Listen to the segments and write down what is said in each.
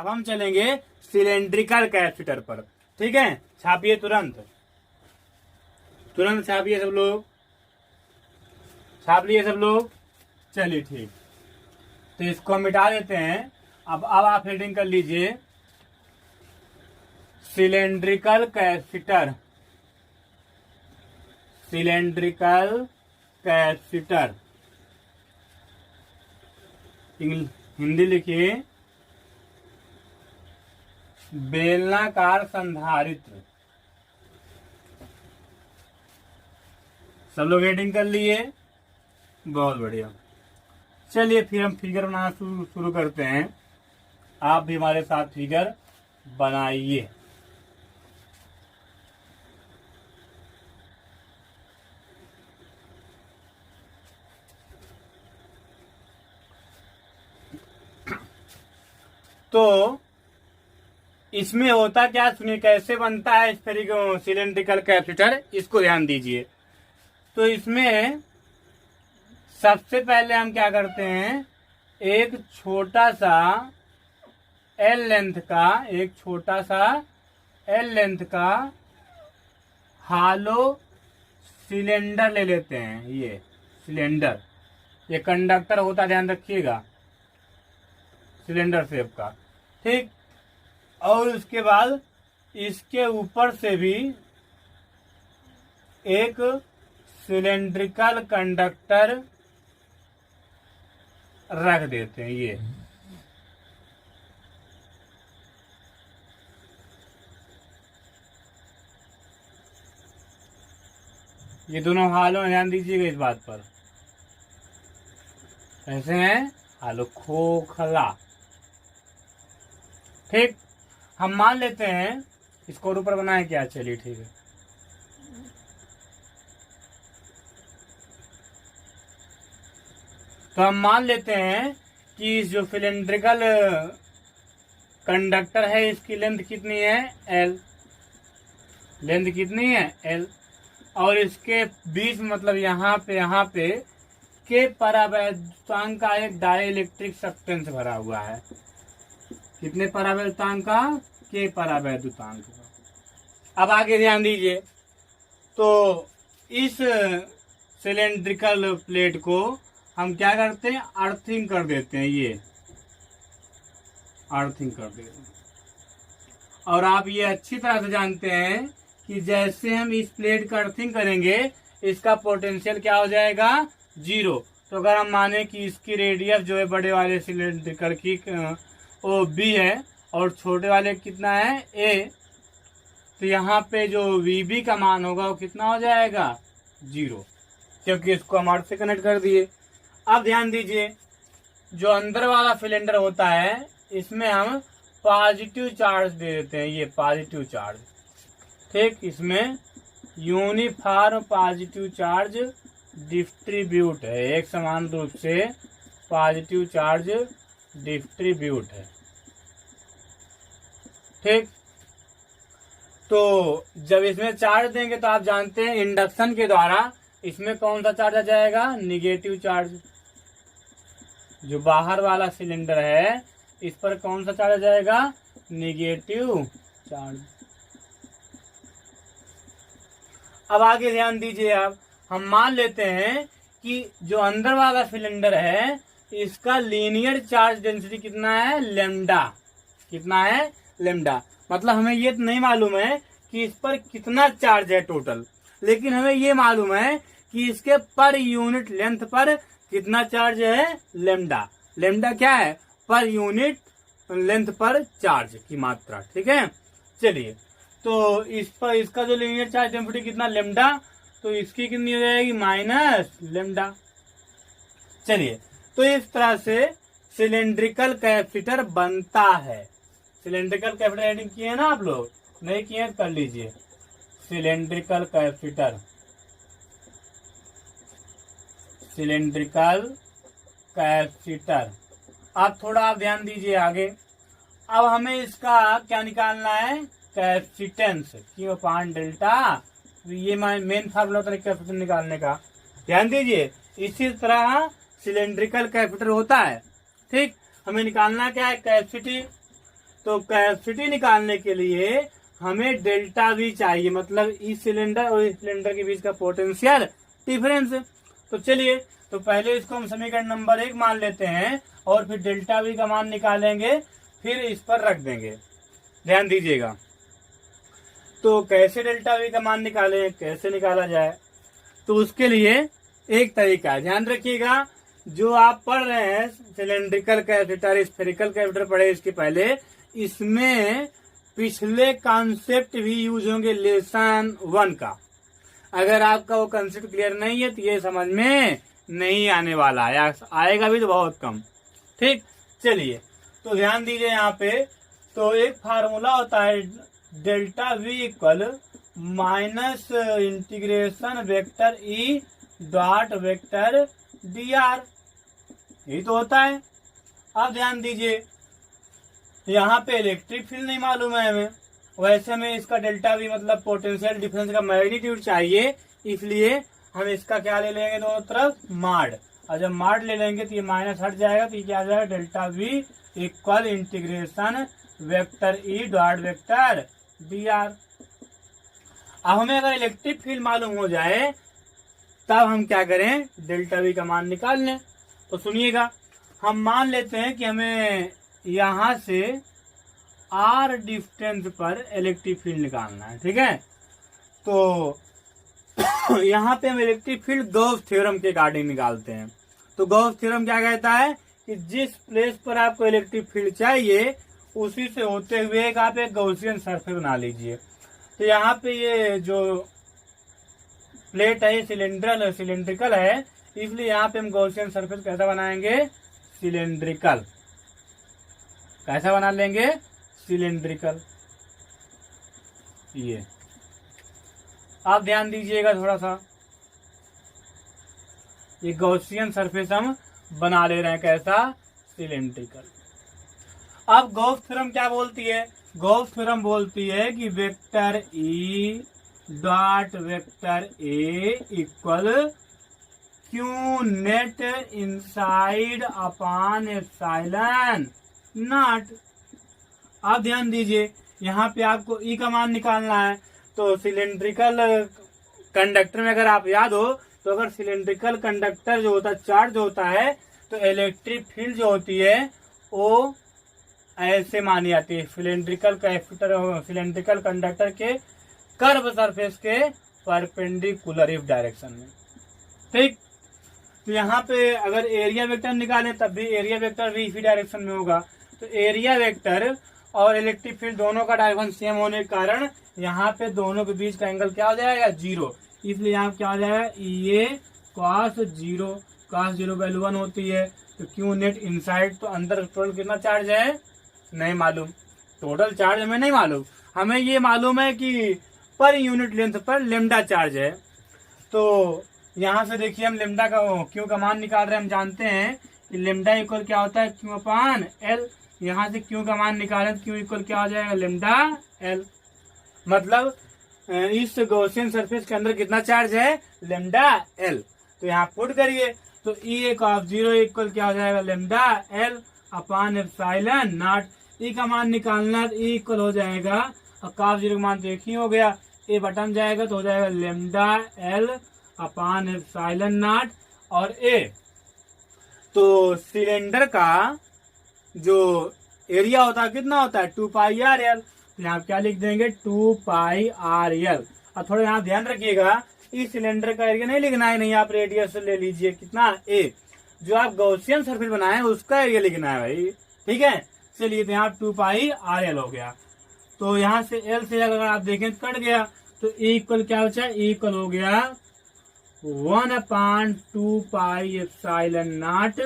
अब हम चलेंगे सिलेंड्रिकल कैपेसिटर पर। ठीक है, छापिए तुरंत तुरंत छापिए सब लोग, छाप लिए सब लोग। चलिए ठीक, तो इसको हम मिटा देते हैं। अब आप हेडिंग कर लीजिए cylindrical capacitor. Cylindrical capacitor Hindi लिखिए बेलनाकार संधारित्र। सब लोग हेडिंग कर लिए, बहुत बढ़िया। चलिए फिर हम फिगर बनाना शुरू करते हैं। आप भी हमारे साथ फिगर बनाइए। तो इसमें होता क्या, सुनिए कैसे बनता है सिलेंड्रिकल कैपेसिटर, इसको ध्यान दीजिए। तो इसमें सबसे पहले हम क्या करते हैं, एक छोटा सा एल लेंथ का हालो सिलेंडर ले लेते हैं। ये सिलेंडर, ये कंडक्टर होता है, ध्यान रखिएगा, सिलेंडर शेप का। ठीक, और उसके बाद इसके ऊपर से भी एक सिलेंड्रिकल कंडक्टर रख देते हैं। ये दोनों हालों, ध्यान दीजिएगा इस बात पर, ऐसे हैं हालो खोखला। ठीक, हम मान लेते हैं इसको और ऊपर बनाए क्या, चलिए ठीक है। तो हम मान लेते हैं कि जो सिलेंड्रिकल कंडक्टर है इसकी लेंथ कितनी है, एल। लेंथ कितनी है, एल। और इसके बीच मतलब यहाँ पे के परावैद्युतांक का एक डाइलेक्ट्रिक सब्सटेंस भरा हुआ है। कितने परावैद्युतांक का, के परावैद्युतांक का। अब आगे ध्यान दीजिए, तो इस सिलेंड्रिकल प्लेट को हम क्या करते हैं, अर्थिंग कर देते हैं। ये अर्थिंग कर देते हैं। और आप ये अच्छी तरह से जानते हैं कि जैसे हम इस प्लेट का अर्थिंग करेंगे इसका पोटेंशियल क्या हो जाएगा, 0। तो अगर हम माने कि इसकी रेडियस जो है बड़े वाले सिलेंड्रिकल की वो बी है और छोटे वाले कितना है, ए, तो यहाँ पे जो वीबी का मान होगा वो कितना हो जाएगा, 0, क्योंकि इसको हम अर्थ से कनेक्ट कर दिए। अब ध्यान दीजिए, जो अंदर वाला सिलेंडर होता है इसमें हम पॉजिटिव चार्ज दे देते हैं, ये पॉजिटिव चार्ज। ठीक, इसमें यूनिफॉर्म पॉजिटिव चार्ज डिस्ट्रीब्यूट है, एक समान रूप से पॉजिटिव चार्ज डिस्ट्रीब्यूट है। ठीक, तो जब इसमें चार्ज देंगे तो आप जानते हैं इंडक्शन के द्वारा इसमें कौन सा चार्ज आ जाएगा, निगेटिव चार्ज। जो बाहर वाला सिलेंडर है इस पर कौन सा चार्ज आ जाएगा, निगेटिव चार्ज। अब आगे ध्यान दीजिए, आप हम मान लेते हैं कि जो अंदर वाला सिलेंडर है इसका लीनियर चार्ज डेंसिटी कितना है, लेमडा। कितना है, लेमडा। मतलब हमें ये नहीं मालूम है कि इस पर कितना चार्ज है टोटल, लेकिन हमें ये मालूम है कि इसके पर यूनिट लेंथ पर कितना चार्ज है, लेमडा। लेमडा क्या है, पर यूनिट लेंथ पर चार्ज की मात्रा। ठीक है, चलिए, तो इस पर इसका जो लीनियर चार्ज डेंसिटी कितना, लेमडा, तो इसकी कितनी हो जाएगी, माइनस लेमडा। चलिए, तो इस तरह से सिलेंड्रिकल कैपेसिटर बनता है। सिलेंड्रिकल कैपेसिटर हेडिंग किए हैं ना आप लोग, नहीं किए कर लीजिए। Cylindrical capacitor, cylindrical capacitor. आप थोड़ा आप ध्यान दीजिए आगे। अब हमें इसका क्या निकालना है, कैपेसिटेंस, क्यू अपान डेल्टा। ये मेन फार्मूला होता है कैपेसिटेंस निकालने का, ध्यान दीजिए। इसी तरह सिलेंड्रिकल कैपेसिटर होता है। ठीक, हमें निकालना क्या है, कैपेसिटी। तो कैपेसिटी निकालने के लिए हमें डेल्टा वी चाहिए, मतलब इस सिलेंडर और इस सिलेंडर के बीच का पोटेंशियल डिफरेंस। तो चलिए, तो पहले इसको हम समीकरण नंबर 1 मान लेते हैं और फिर डेल्टा वी का मान निकालेंगे, फिर इस पर रख देंगे। ध्यान दीजिएगा। तो कैसे डेल्टा वी का मान निकालें, कैसे निकाला जाए, तो उसके लिए एक तरीका है, ध्यान रखिएगा। जो आप पढ़ रहे हैं सिलेंड्रिकल कैपेसिटर, स्फेरिकल कैपेसिटर पढ़े इसके पहले, इसमें पिछले कॉन्सेप्ट भी यूज होंगे लेसन 1 का। अगर आपका वो कंसेप्ट क्लियर नहीं है तो ये समझ में नहीं आने वाला है, आएगा भी तो बहुत कम। ठीक, चलिए तो ध्यान दीजिए यहाँ पे। तो एक फार्मूला होता है delta we equal minus integration vector E dot vector D R, यही तो होता है। अब ध्यान दीजिए, यहाँ पे इलेक्ट्रिक फील्ड नहीं मालूम है हमें, वैसे में इसका डेल्टा वी मतलब पोटेंशियल डिफरेंस का मैग्नीट्यूड चाहिए, इसलिए हम इसका क्या ले लेंगे, दोनों तरफ माड। और जब माड ले लेंगे तो ये माइनस हट जाएगा, तो ये क्या आ जाएगा, delta we equal integration vector E dot vector D R. अब हमें अगर इलेक्ट्रिक फील्ड मालूम हो जाए तब हम क्या करें, डेल्टा वी का मान निकाल लें। तो सुनिएगा, हम मान लेते हैं कि हमें यहाँ से आर डिस्टेंस पर इलेक्ट्रिक फील्ड निकालना है, ठीक है। तो यहाँ पे हम इलेक्ट्रिक फील्ड गॉस थ्योरम के अकॉर्डिंग निकालते हैं। तो गॉस थ्योरम क्या कहता है कि जिस प्लेस पर आपको इलेक्ट्रिक फील्ड चाहिए उसी से होते हुए एक आप एक गॉसियन सरफेस बना लीजिए। तो यहाँ पे ये जो प्लेट है ये सिलेंड्रिकल है, इसलिए यहाँ पे हम गॉसियन सरफेस कैसा बनाएंगे, सिलेंड्रिकल। कैसा बना लेंगे, सिलेंड्रिकल। ये आप ध्यान दीजिएगा थोड़ा सा, ये गॉसियन सरफेस हम बना ले रहे हैं, कैसा, सिलेंड्रिकल। अब गॉस थ्योरम क्या बोलती है, गॉस थ्योरम बोलती है कि vector E dot vector A equal Q net inside upon epsilon not. अब ध्यान दीजिए, यहाँ पे आपको ई का मान निकालना है। तो सिलेंड्रिकल कंडक्टर में अगर आप याद हो तो अगर सिलेंड्रिकल कंडक्टर जो होता है, चार्ज जो होता है, तो इलेक्ट्रिक फील्ड जो होती है वो ऐसे मानी जाती है, सिलेंड्रिकल कंडक्टर के कर्व सरफेस के परपेंडिकुलर इफ डायरेक्शन में। ठीक, तो यहाँ पे अगर एरिया वेक्टर निकालें तब भी एरिया वेक्टर भी इसी डायरेक्शन में होगा। तो एरिया वेक्टर और इलेक्ट्रिक फील्ड दोनों का डायरेक्शन सेम होने के कारण यहाँ पे दोनों के बीच का एंगल क्या हो जाएगा, 0। इसलिए यहाँ क्या हो जाएगा, ये cos 0 वैल्यू 1 होती है। तो क्यू नेट इनसाइड, तो अंदर टोटल कितना चार्ज है नहीं मालूम, टोटल चार्ज हमें नहीं मालूम, हमें ये मालूम है कि पर यूनिट लेंथ पर लेमडा चार्ज है। तो यहाँ से देखिए हम लेमडा का क्यू का मान निकाल रहे हैं, हम जानते हैं कि लेमडा इक्वल क्या होता है, क्यू अपान एल। यहाँ से क्यू का मान निकालें तो क्यू इक्वल क्या हो जाएगा, लेमडा एल। मतलब इस गॉसियन सरफेस के अंदर कितना चार्ज है, लेमडा एल। तो यहाँ पुट करिए, तो ई एक ऑफ 0 इक्वल क्या हो जाएगा, lambda L upon epsilon not. E का मान निकालना, ई इक्वल हो जाएगा, और कॉफ 0 का मान तो एक ही हो गया, ए बटन जाएगा तो हो जाएगा lambda L upon epsilon not. और ए, तो सिलेंडर का जो एरिया होता है कितना होता है, 2 पाई आर एल। तो यहाँ क्या लिख देंगे, 2 पाई आर एल। और थोड़ा यहाँ ध्यान रखिएगा, इस सिलेंडर का एरिया नहीं लिखना है, नहीं आप रेडियस ले लीजिए कितना, ए। जो आप गॉसियन सरफेस बनाए उसका एरिया लिखना है भाई, ठीक है। चलिए, तो यहाँ 2 पाई आर एल हो गया। तो यहाँ से एल से अगर आप देखें कट गया, तो ए इक्वल क्या बचा, ए इक्वल हो गया 1/2 पाई एप्सिलॉन नॉट।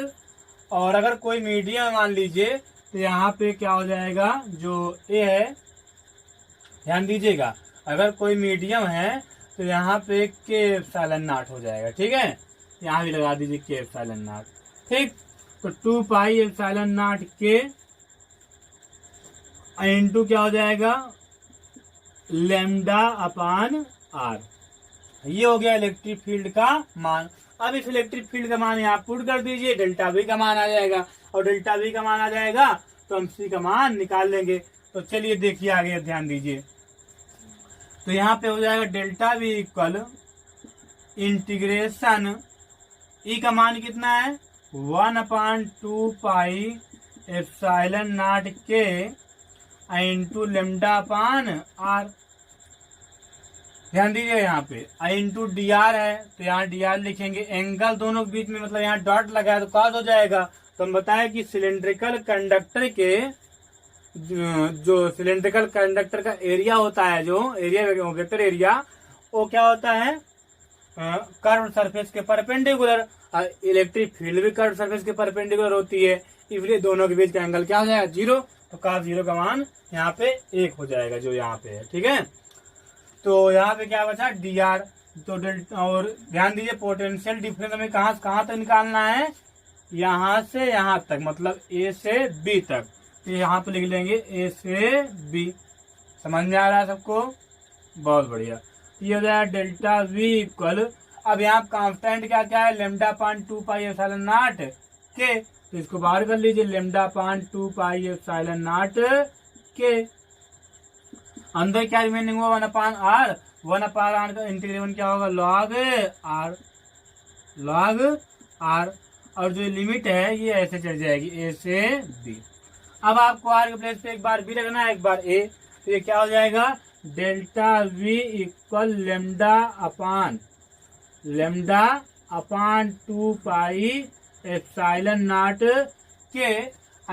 और अगर कोई मीडियम मान लीजिए तो यहाँ पे क्या हो जाएगा, जो ए है, ध्यान दीजिएगा, अगर कोई मीडियम है तो यहाँ पे के एप्सिलॉन नॉट हो जाएगा, ठीक है। यहाँ भी लगा दीजिए के एप्सिलॉन नॉट, ठीक। तो 2 पाई एप्सिलॉन नॉट के इंटू क्या हो जाएगा, लेमडा अपान आर। ये हो गया इलेक्ट्रिक फील्ड का मान। अब इस इलेक्ट्रिक फील्ड का मान यहाँ पुट कर दीजिए, डेल्टा वी का मान आ जाएगा। और डेल्टा वी का मान आ जाएगा तो हम सी का मान निकाल लेंगे। तो चलिए देखिए आगे ध्यान दीजिए। तो यहाँ पे हो जाएगा डेल्टा वी इक्वल इंटीग्रेशन ई का मान कितना है 1/2 पाई एप्सिलॉन नॉट के इंटू लेमडा अपान आर। ध्यान दीजिए यहाँ पे आई इंटू डी आर है तो यहाँ डी आर लिखेंगे, एंगल दोनों के बीच में मतलब यहाँ डॉट लगा है तो कॉस हो जाएगा। तो हम बताएं कि सिलेंड्रिकल कंडक्टर के जो सिलेंड्रिकल कंडक्टर का एरिया होता है, जो एरिया वेक्टर एरिया, वो क्या होता है कर्व सरफेस के परपेंडिकुलर। इलेक्ट्रिक फील्ड भी कर्व सरफेस के परपेंडिकुलर होती है, इसलिए दोनों के बीच का एंगल क्या हो जाएगा 0। तो cos 0 का मान यहाँ पे 1 हो जाएगा जो यहाँ पे है। ठीक है, तो यहाँ पे क्या बचा डी आर। तो और ध्यान दीजिए पोटेंशियल डिफरेंस हमें कहाँ तक निकालना है, यहाँ से यहाँ तक, मतलब ए से बी तक। तो यहाँ पे लिख लेंगे ए से बी। समझ में आ रहा है सबको? बहुत बढ़िया। ये हो जाएगा डेल्टा वी इक्वल, अब यहाँ कांस्टेंट क्या क्या है lambda upon 2 pi epsilon not के, तो इसको बाहर कर लीजिए lambda upon 2 pi epsilon not के। अंदर क्या रिमेनिंग हुआ 1/r, 1/r का इंटीग्रेशन क्या होगा log r, और जो लिमिट है ये ऐसे चल जाएगी ए से बी। अब आपको आर के प्लेस पे एक बार बी रखना है एक बार ए, तो ये क्या हो जाएगा delta we equal lambda upon 2 pi epsilon not के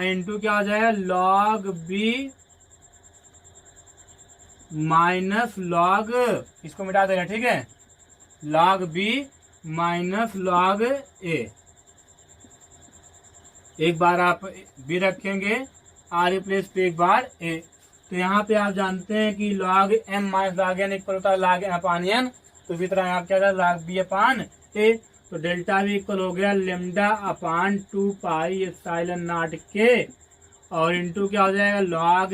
इंटू क्या हो जाएगा log बी माइनस log, इसको मिटा देगा। ठीक है, log b minus log a। एक बार आप b रखेंगे आर प्लेस पे एक बार a, तो यहाँ पे आप जानते हैं कि log m minus log n equal होता है log m अपान n, तो इसी तरह यहाँ क्या होगा log b अपान a। तो डेल्टा v इक्वल हो गया lambda upon 2 pi epsilon not के और इंटू क्या हो जाएगा log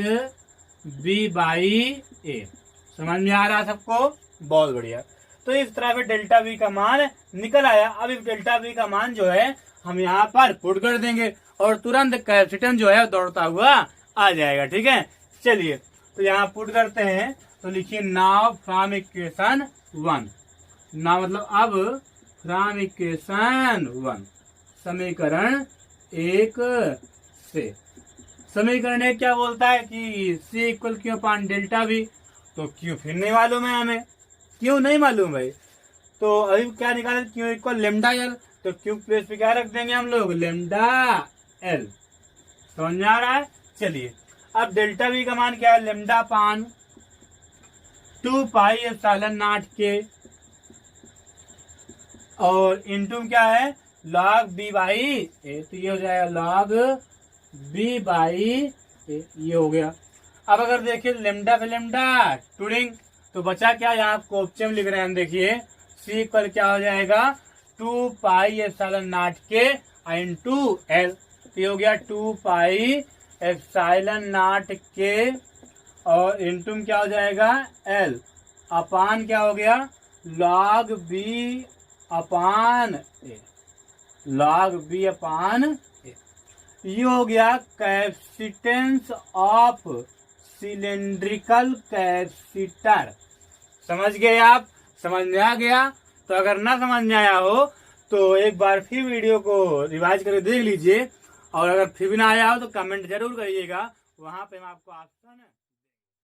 b बाई a। समझ में आ रहा है सबको? बहुत बढ़िया। तो इस तरह से डेल्टा v का मान निकल आया। अब इस डेल्टा v का मान जो है हम यहाँ पर पुट कर देंगे और तुरंत कैपेसिटेंस जो है दौड़ता हुआ आ जाएगा। ठीक है, चलिए तो यहाँ पुट करते हैं। तो लिखिए नाउ फ्रॉम इक्वेशन 1, नाउ मतलब अब फ्रॉम इक्वेशन 1 समीकरण 1 से। समीकरण 1 क्या बोलता है कि c equal Q upon delta we, तो क्यू फिर नहीं मालूम है हमें, क्यों नहीं मालूम भाई। तो अभी क्या निकाले क्यू इक्वल लेमडा एल, तो क्यू प्लेस पे क्या रख देंगे हम लोग लेमडा एल। समझ में आ रहा है? चलिए अब डेल्टा वी का मान क्या है lambda upon 2 pi epsilon not के और इनटू क्या है log b बाई ए, तो ये हो जाएगा log b बाई ए, ये हो गया। अब अगर देखिए लेमडा पे लेमडा टूरिंग, तो बचा क्या यहाँ कोप्चम लिख रहे हैं हम, देखिए c इक्वल क्या हो जाएगा 2 पाई एप्सिलॉन नॉट के इंटू एल, तो ये हो गया 2 पाई एप्सिलॉन नॉट के और इनटू क्या हो जाएगा एल अपान क्या हो गया log b अपान ए, log b अपान ए। ये हो गया कैपेसिटेंस ऑफ सिलेंड्रिकल कैपेसिटर। समझ गए आप? समझ में आ गया? तो अगर ना समझ में आया हो तो एक बार फिर वीडियो को रिवाइज करके देख लीजिए, और अगर फिर भी ना आया हो तो कमेंट जरूर करिएगा, वहां पे हम आपको ऑप्शन